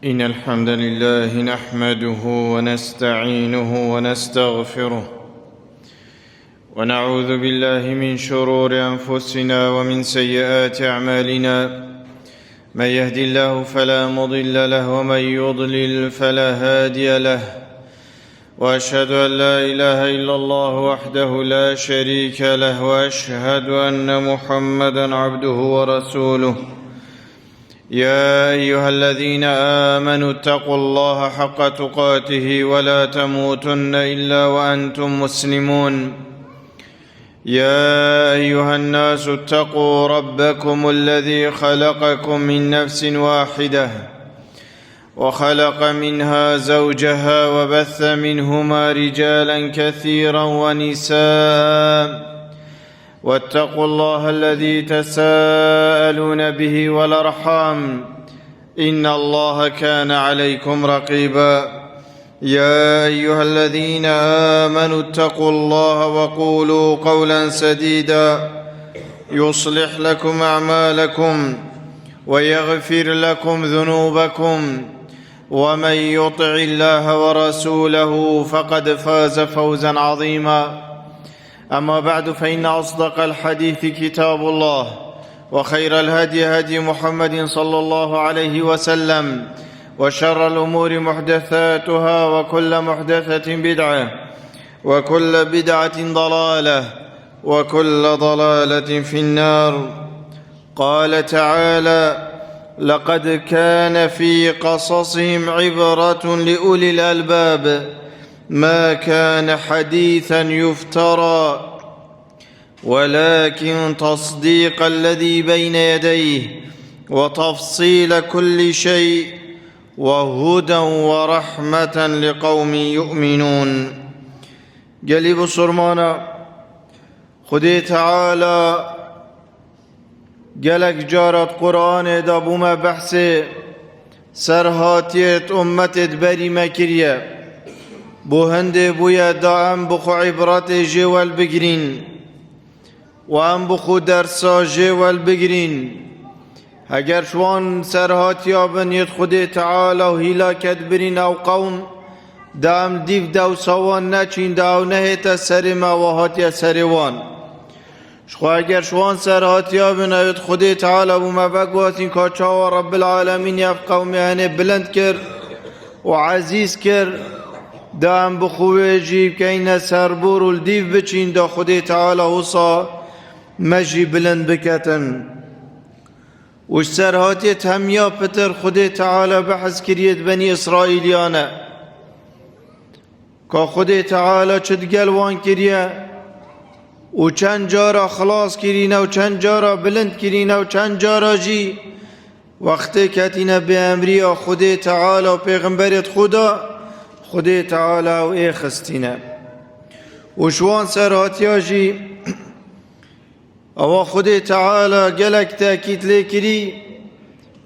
إن الحمد لله نحمده ونستعينه ونستغفره ونعوذ بالله من شرور أنفسنا ومن سيئات أعمالنا. من يهد الله فلا مضل له ومن يضلل فلا هادي له، وأشهد أن لا إله إلا الله وحده لا شريك له، وأشهد أن محمدًا عبده ورسوله. يا أيها الذين آمنوا اتقوا الله حق تقاته ولا تموتن إلا وأنتم مسلمون. يا أيها الناس اتقوا ربكم الذي خلقكم من نفس واحدة وخلق منها زوجها وبث منهما رجالا كثيرا ونساء، واتقوا الله الذي تساءلون به والأرحام إن الله كان عليكم رقيبا. يا أيها الذين آمنوا اتقوا الله وقولوا قولا سديدا يصلح لكم أعمالكم ويغفر لكم ذنوبكم، ومن يطع الله ورسوله فقد فاز فوزا عظيما. أما بعد، فإن أصدق الحديث كتاب الله، وخير الهدي هدي محمد صلى الله عليه وسلم، وشر الأمور محدثاتها، وكل محدثة بدعة، وكل بدعة ضلالة، وكل ضلالة في النار. قال تعالى: لقد كان في قصصهم عبرة لأولي الألباب ما كان حديثا يفترى، ولكن تصديق الذي بين يديه وتفصيل كل شيء وهدى ورحمة لقوم يؤمنون. قلب سرمانا خدي تعالى قلق جارت قرآن دابوما بحث سرهاتيت أمتت بري مكرية بو هنده بویا دا ام بخو عبرت جوال بگرین و ام بخو درسا جوال بگرین. اگر شوان سرهات یابن ید خود تعالی و هلاکت برین او قوم دا ام دیو داو سوان نچین دا او نهیت سر مواهات یا سروان شخو. اگر شوان سرهات یابن ید خود تعالی و مبگواتین کاچا و رب العالمین یف قومی هنه بلند کر و عزیز کر دام بخوی جیب که این سربور و الدیو بچین دا خود تعالی وصا مجی بلند بکتن. وش سرهاتیت همیا پتر خود تعالی بحث کریت بنی اسرائیلیانه که خود تعالی چد گلوان کریه و چند جارا خلاص کرینه و چند جارا بلند کرینه و چند جارا جی وقتی کتینه به امری خود تعالی و پیغمبرت خدا خدای تعالی و ای خستینه و شوان سرهاتیا جی او خدای تعالی گلک تاکید لیکری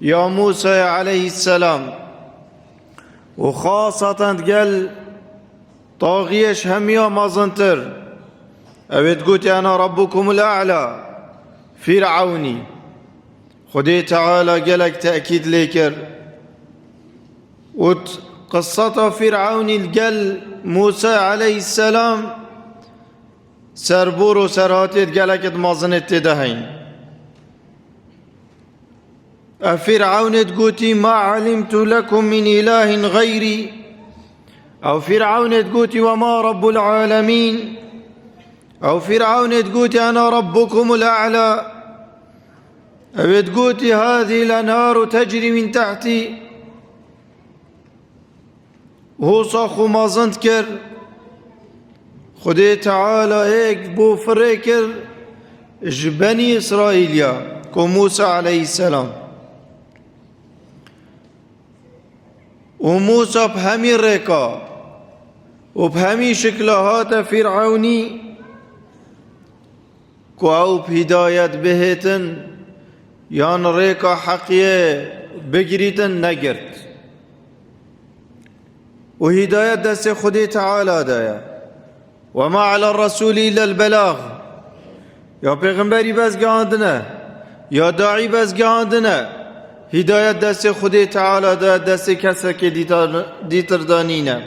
یا موسی علیه السلام و خاصتا گل طاغیش همیا مازنتر اوید گوتی انا ربکم الاعلا فرعونی. خدای تعالی گلک تاکید لیکر و قصة فرعون الجل موسى عليه السلام سربور و سرهاتت قلقت مازنت دهين. فرعون تقوتي ما علمت لكم من إله غيري، أو فرعون تقوتي وما رب العالمين، أو فرعون تقوتي أنا ربكم الأعلى، أو تقوتي هذه الأنهار تجري من تحتي. هو صاخو مازند کر خدای تعالی ایک بو فره کر جبنی اسرائیلیا کو موسی علیه السلام و موسی بهمی ریکا و بهمی شکلهات فرعونی کو او هدایت بهتن یان ریکا حقیه بگریتن نگرد و هدایت دست خدای تعالی دایا و ما علی الرسول الا البلاغ. یا پیغمبری بس گاندنه یا داعی بس گاندنه هدایت دست خود تعالی ده، دست کسی که دیتر دانینه.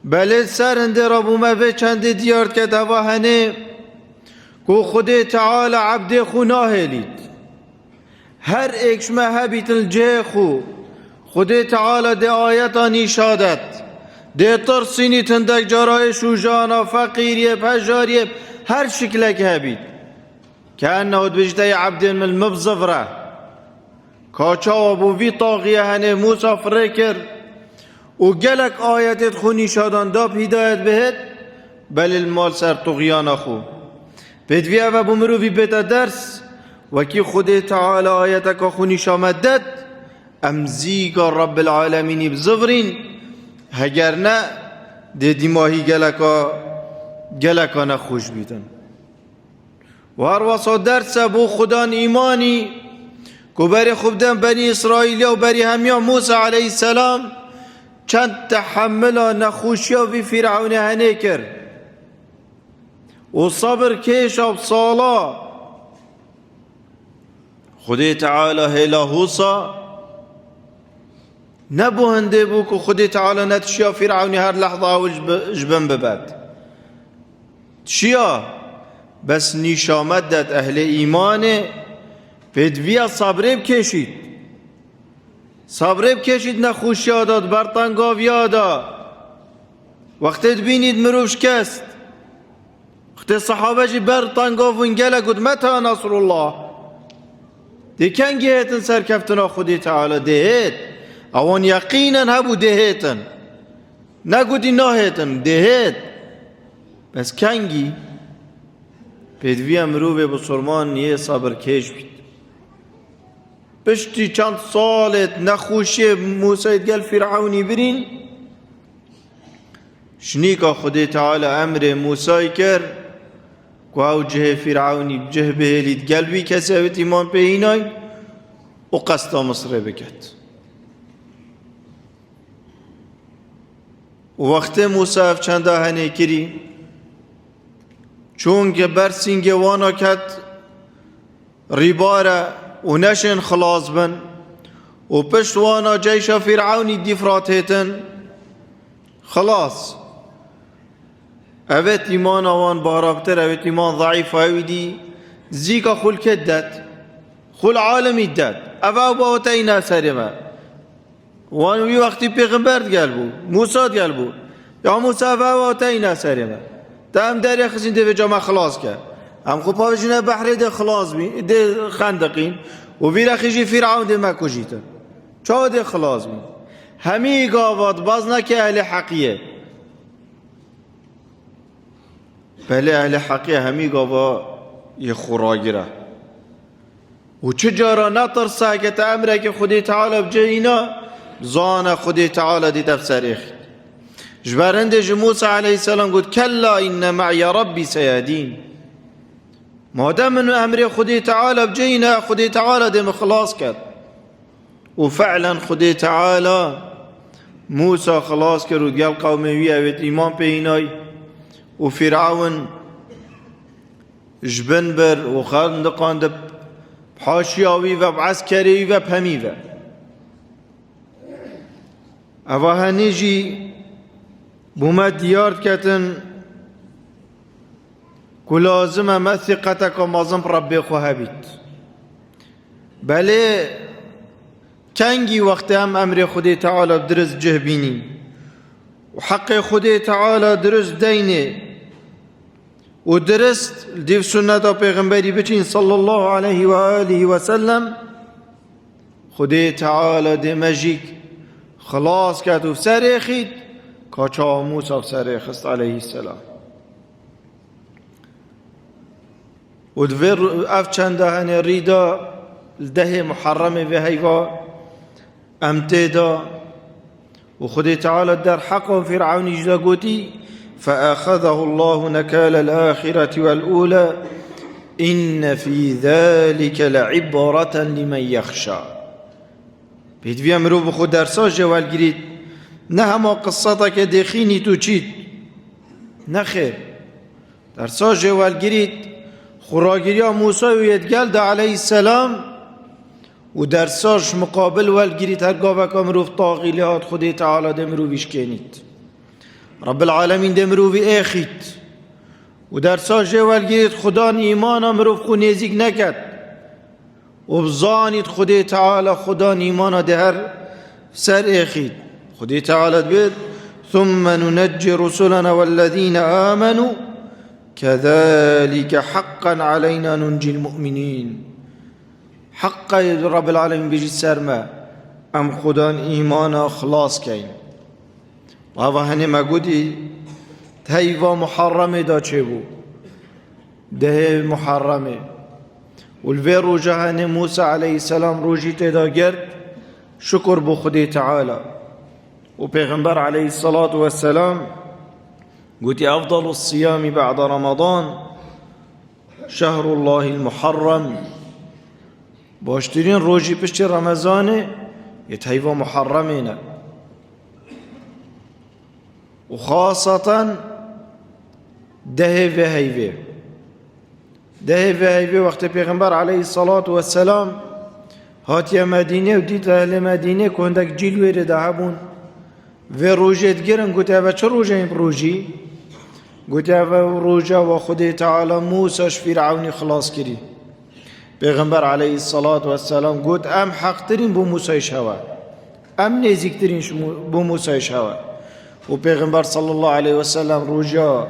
بله سرنده را بومه چند دیار که دوا هنه که خود تعالی عبد خو ناهلید. هر اکشمه هبیت الجه خود تعالی ده آیتا نیشادت ده ترسینی تندک جارای شوجانا فقیریه پجاریه هر شکل که هبید كأنه بجدي عبد من المبزفرة كاچا ابو في طاغية هنه موسى فريكر وقالك آيات خوني شادان داب هداية بهت بل المال سر طغيان أخو بدوية و بمرو في بيت درس وكي خده تعالى آياتك خوني شامدد امزيق رب العالمين بزفرين هگرنا ده دماهي قالك نخوش بيدن و هر واسه درس بو خدان ایمانی که بری خوبدن بنی اسرائیل و بری همیا موسی علیه السلام چند تحمل نخوشی و فرعون هنه کرد و صبر کش و صالا خدا تعالی هلا حوصا نبو هنده بو که خدا تعالی نتشیا فرعون هر لحظه و جبن ببد چیا؟ بس نیشامد داد اهل ایمانه بدویا صبره بکشید نخوشی داد برطنگاوی داد وقتی بینید مروش کست وقتی صحابه جی برطنگاوین گله گود متا نصر الله دی کنگی هیتن سرکفتنا خودی تعالی دهید اوان یقینا هبو دهیتن نگودی نهیتن دهید بس کنگی پیدوی امروه بسرمان یه صبر کش بید پشتی چند سالت نخوشی موسی گل فرعونی برین شنیکا خدا تعالی امر موسی کرد که او جه فرعونی جه بهلید گلوی کسی اوید ایمان پهینای و قصدا مصره بکد و وقت موسی اف چنده هنه کری چون که برسینگ وانا کد ریباره و نشن خلاص بن و پشت وانا جیش فرعونی دیفرات هیتن خلاص اوید ایمان وان بارابتر اوید ایمان ضعیف اویدی زیکا خل کدت خل عالمی داد او باوتینا سرمه وان وی وقتی پیغمبرد گل بو موساد گل بو یا موسی او باوتینا سرمه تام داری خزین ده جامع خلاص کرد هم خوب پاوشینه بحری ده خلاص بین ده خندقین و ویرا خیجی فرعون ده مکو جیتن چا ده خلاص بین همی گاوات باز نکه اهل حقیه بله اهل حقیه همی گاوا یه خوراگیره و چجارا نترسه که تا امره که خودی تعالی بجینا زان خودی تعالی دی تفسریخ جبرنده موسی علیه السلام گفت کلا این معی ربی سیهدین مادام من امر خودی تعالی بجینا خودی تعالی دیم خلاص کرد و فعلا خودی تعالی موسی خلاص کرد و گل قومی اوید ایمان پینای و فرعون جبن بر و خندقان حاشیاوی و عسکری و پمی و اوه نیجی بوما دیار کتن که لازمه مثقتک و مازم ربی خواه بید بله کنگی وقتی هم امر خودی تعالی درست جه بینی و حق خودی تعالی درست دینه و درست دیو سنت پیغمبری بچین صلی الله علیه و آله و سلم خودی تعالی دی مجیک خلاص کرد و سر خید کاچا موسی و سر خست علیه السلام و دویر اف چنده هنه ریدا ده محرم و هیوا امتدا و خودی تعالی در حق و فرعونی جدا گوتی فأخذه الله نكال الآخرة والأولى إن في ذلك لعبرة لمن يخشى بيد امرو بخو درسا جوال گرید نه هما قصتا که دخینی تو چید نه خیر درسا جوال گرید خوراگیری موسی و یدگل ده علیه السلام و درساش مقابل والگیرید هرگاه که مروف طاغیلی هات خودی تعالی ده مروفیش کنید رب العالمین ده مروفی ایخید و درساش والگیرید خدا ایمان مروف خو نیزیک نکد و بزانید خودی تعالی خدا ایمان ده هر سر ایخید خودی تعالی بید ثم ننجي رسلنا والذين آمنوا كذلك حقا علينا ننجي المؤمنين حق رب العالمين بيجي سرما ام خدان ایمان خلاص کن و هنه مگودی تایوا محرمه دا چه بو ده محرمه والوی روجه هنه موسى عليه السلام روجی تدا گرد شکر بو خدي تعالى و پیغمبر عليه الصلاة والسلام قلت أفضل الصيام بعد رمضان شهر الله المحرم باشترين روجي پشت رمضان يتهيوا محرمين وخاصة دهي هيفي وقت پیغمبر عليه الصلاة والسلام هاتي مدينة وديت أهل مدينة كوندك جيل ويرد هبون و روجت گرن گوته و چه روجه این روجی؟ گوته و روجه و خود تعالی موسیش فرعونی خلاص کری پیغمبر علیه الصلاة والسلام گوت ام حق ترین بو موسیش هوا ام نزیک ترین بو موسیش هوا و پیغمبر صلی الله علیه وسلم روجه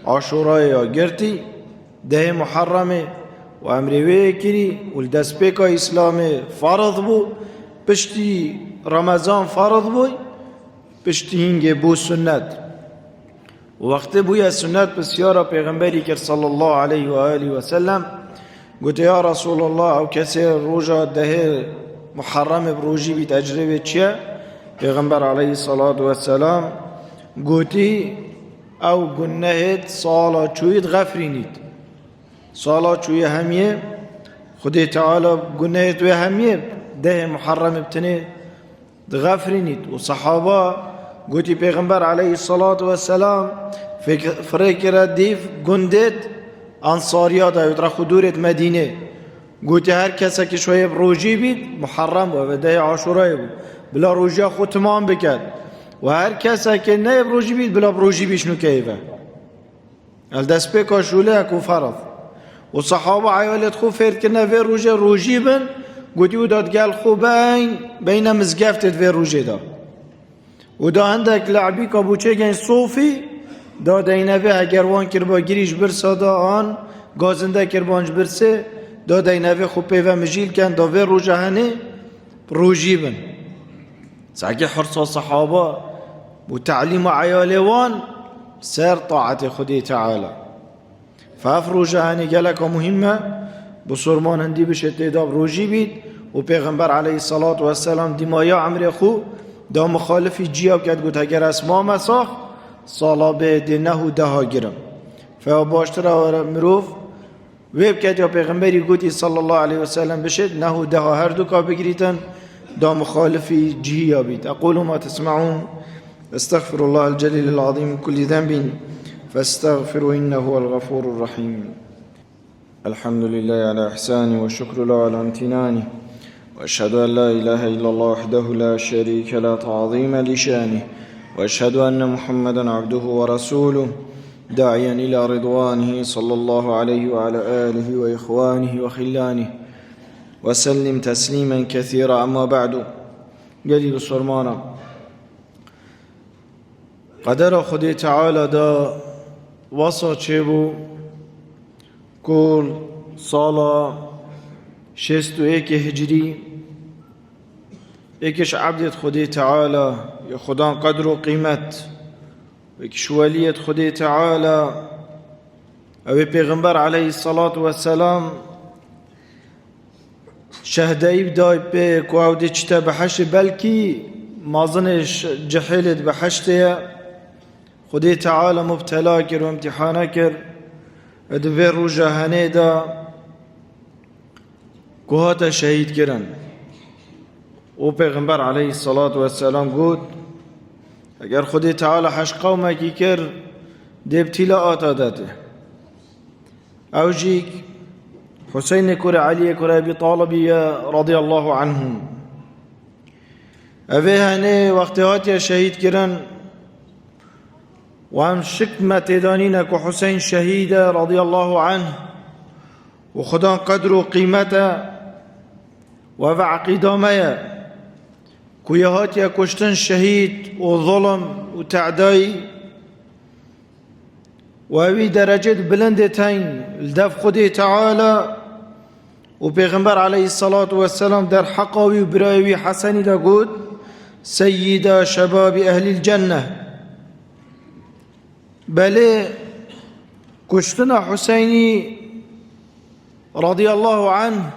عاشورای گرتی ده محرمه و امروی کری و دست پیکا اسلام فرض بو پشتی رمضان فرض بوی پشتینگه بو سنت وقت بوی سنت بسیارا پیغمبری کرد صلی الله علیه و آله و سلم گوته یا رسول الله او کسی روژا ده محرم بروجی بی تجربه چیه؟ پیغمبر علیه الصلاة والسلام گوتی او گنهت سالا چوید غفرینید سالا چوی همیه خود تعالی گنهت و همیه ده محرم بتنه غفرینید و صحابه گوتی پیغمبر علیه الصلاة والسلام فکر دیف گندت انصاریات هایت را خودورت مدینه گوتی هر کسی که شویب روجی بید محرم و ده عاشورای بود بلا روجی خود تمام بکد و هر کسی که نه روجی بید بلا روجی بیشنو کیفه الدست بکا شوله اکو فرض و صحابه عیالت خو فرد که نه روجی بن گوتی او دادگل خو بین مزگفتت و روجی دا و دا هندک لعبی کابوچه گین صوفی دا دینوه اگر وان کربا گیریش برسا دا آن گازنده کربانج برسه دا دینوه خو پیوه مجیل کن دا و روجه هنه روجی بن ساگه حرصا صحابه و تعلیم عیال وان سر طاعت خودی تعالی فاف روجه هنه گلک مهمه بسرمان هندی بشه تیداب روجی بید و پیغمبر علیه الصلاة والسلام دیمایا عمر خو دا مخالفی جیاب کرد گوت اگر اسما مساخ سالا به ده و ده گرم فا باشتر مروف ویب کرد یا پیغمبری گوتی صلی الله علیه وسلم بشد نه و ده هر دو کا بگریتن دا مخالفی جیاب بید اقول ما تسمعون استغفر الله الجليل العظيم من كل ذنب فاستغفروا إنه هو الغفور الرحيم الحمد لله على إحسانه والشكر له على امتنانه وأشهد أن لا إله إلا الله وحده لا شريك له تعظيم لشانه وأشهد أن محمدا عبده ورسوله داعيا إلى رضوانه صلى الله عليه وعلى آله وإخوانه وخلانه وسلم تسليما كثيرا أما بعد قليل صرمانا قدر خدي تعالى دا وصا چبو كل صالة 61 هجری یکیش عبدت خدای تعالی یا خدا قدر و قیمت و یکیش ولیت خدای تعالی او پیغمبر علیه الصلاة والسلام شهدهی بدای به که او دی چتا بحشت بلکی مازنش جحیلت بحشته خدای تعالی مبتلا کر و امتحانه کر و دوی رو جهانه دا گوهاتا شهید کرن و پیغمبر علیه الصلاة والسلام گود اگر خدای تعالی حش قومکی کر دی ابتلاعات داده او جیک حسين كر علي كر أبي طالب رضي الله عنهم أبيهني وقتهات يا شهيد كرن وهم شكمة تدانين كو حسين شهيد رضي الله عنه وخدا قدر وقيمته وعقيدة ميا كويهات يا كشتن شهيد وظلم وتعداي وهذه درجة بلندتين لدف خده تعالى وبيغمبر عليه الصلاة والسلام در حقاوي وبراوي حسني دا قد سيد شباب أهل الجنة بل كشتنا حسيني رضي الله عنه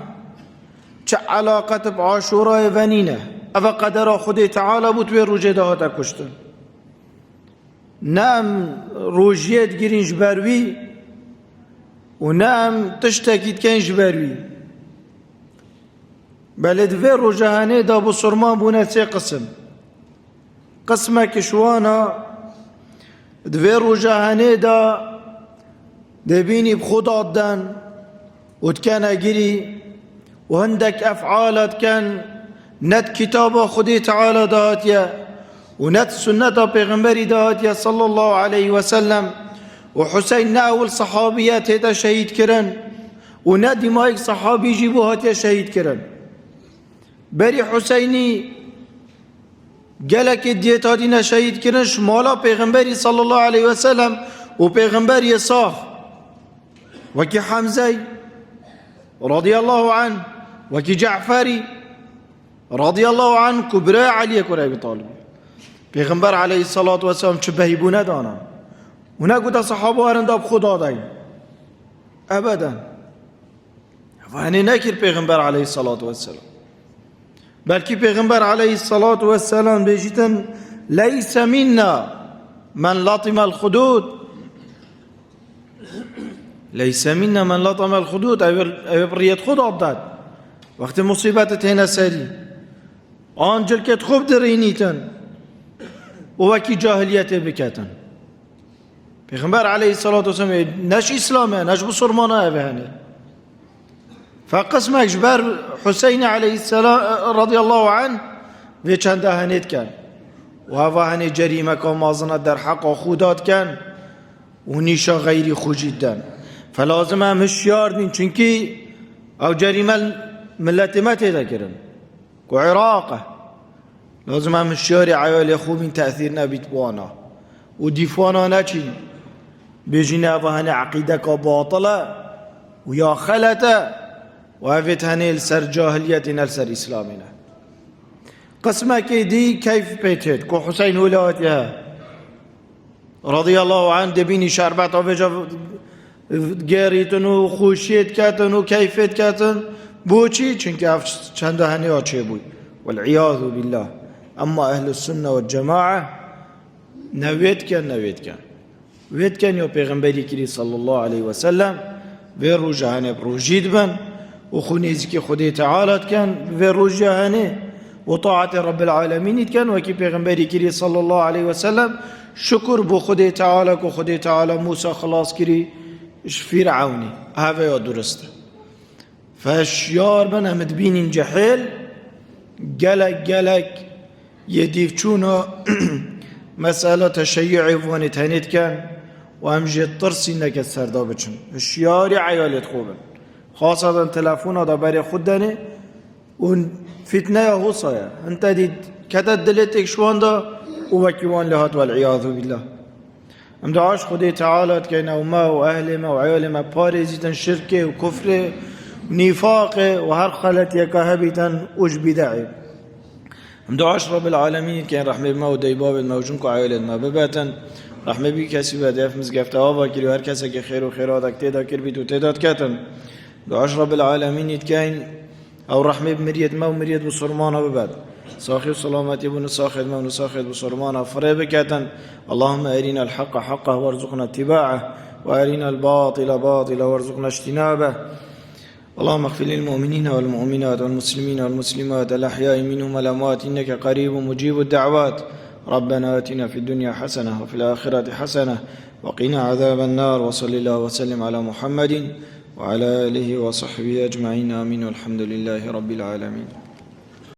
علاقة بعاشوراء فنينة أفا قدر خده تعالى بطوي رجده هاتا كشتن نعم روجيت گیرین جبروی و نعم تشتکید کن جبروی بله دوی روجهانه دا بسرمان بونه سه قسمه کشوانا دوی روجهانه دا دبینی بخدا دن و تکن اگیری و هندک افعالت کن ند کتاب خودی تعالی دهاتیه ونت سنة پیغمبری دهات يا صلى الله عليه وسلم وحسين ناول صحابيات هذا شهيد كرن ونادي مايك صحابي جيبوهات يا شهيد كرن بري حسيني قالك الديت هادينا شهيد كرن شمالا پیغمبری صلى الله عليه وسلم وبيغمبري صاف وكي حمزي رضي الله عنه وكي جعفري رضي الله عنه كبرى علي كرى أبي طالب پیغمبر علیه الصلاة والسلام چه بهیبونه دانا و نگوده صحابه هرنده بخدا دای ابدا وانه نکر پیغمبر علیه الصلاة والسلام بلکه پیغمبر علیه الصلاة والسلام بجیتن لیس منا من لطم الخدود لیس منا من لطم الخدود او بریت خدا داد وقت مصیبت هنه سری آنجل که خوب درینیتن ووكي جاهليته بكاتن پیغمبر عليه الصلاة والسلام نش إسلامه نش بصرمانه بهنه فقسمك جبر حسين عليه السلام رضي الله عنه في چند هنيت كان وهذا هني جريمة كمازنة در حق خودات كان ونيشا غير خو جدا فلازم هم هشيار بين چونكي او جريمة ملت ما تذكرن وعراقه لازم هم الشارع عيال خوب من تأثير نبيت بوانا وديفوانا ناچي بيجينا فهنا عقيدك باطلة ويا خلته وهفت هني السر جاهليتنا السر إسلامنا قسمك دي كيف بيتت كو حسين ولاتها رضي الله عنه دبيني شربت وفجا گریتن و خوشیت کتن و کیفیت کتن بوچی چونکه چند هنی آچه بود والعیاذ بالله اما اهل السنة والجماعة نوید کن یا پیغمبری کری صلی الله علیه وسلم و رو جهانه بروجید بن و خونیزی که خودی تعالت کن و رو جهانه و طاعت رب العالمین کن و که پیغمبری کری صلی الله علیه وسلم شکر بو خودی تعالی که خودی تعالی موسی خلاص کری فرعونی هذا یا درسته فاشیار بن همد بینین جحیل گلک يديف چونا مسألة تشيعي وانت هنيت كان وامجي الطرسي انك السردا بچن الشياري عيالت خوبن خاصة تلفون هذا بري خدني فتنة هوصايا انت دي كتد دلتك شوان دا ووكيوان لهات والعياذ بالله ام دعاش خدي تعالى كينا وما واهلما وعيالما بارزيتا شركه وكفره ونفاقه وهر خلت يكاهبتا وجبداعي دعاش رب العالمين كان رحمة ما وديباب الموجون كعائلة ما بباتن رحمة بي كسي بدأف مزقفت آبا كري وهر كسا كخير وخيراتك تيدا كربيت وتيدات كاتن دعاش رب العالمين يتكاين او رحمة بمريد ما ومريد بصرمانا ببات صاخي وسلامتي بن ساخد ما ونساخد بصرمانا فريب كاتن اللهم أرنا الحق حقه وارزقنا اتباعه وأرنا الباطل باطلا وارزقنا اجتنابه اللهم اغفر للمؤمنين والمؤمنات والمسلمين والمسلمات الأحياء منهم والأموات إنك قريب مجيب الدعوات ربنا آتنا في الدنيا حسنة وفي الآخرة حسنة وقنا عذاب النار وصلى الله وسلم على محمد وعلى آله وصحبه أجمعين آمين والحمد لله رب العالمين.